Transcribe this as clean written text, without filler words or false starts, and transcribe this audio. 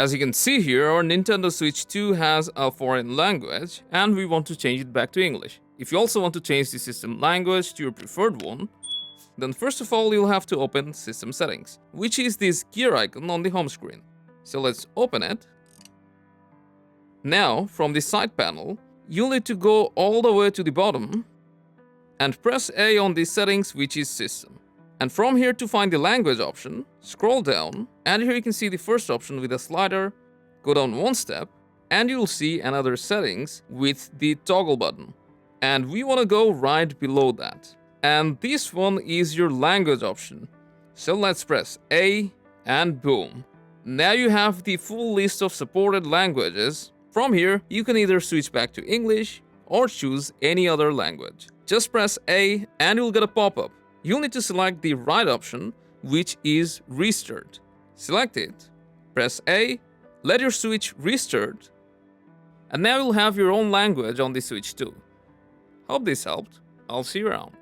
As you can see here, our Nintendo Switch 2 has a foreign language and we want to change it back to English. If you also want to change the system language to your preferred one, then first of all you'll have to open System Settings, which is this gear icon on the home screen. So let's open it. Now, from the side panel, you'll need to go all the way to the bottom and press A on the settings, which is System. And from here, to find the language option, scroll down, and here you can see the first option with a slider. Go down one step, and you'll see another settings with the toggle button. And we want to go right below that. And this one is your language option. So let's press A, and boom. Now you have the full list of supported languages. From here, you can either switch back to English or choose any other language. Just press A, and you'll get a pop-up. You'll need to select the right option, which is Restart. Select it, press A, let your Switch restart, and now you'll have your own language on the Switch too. Hope this helped. I'll see you around.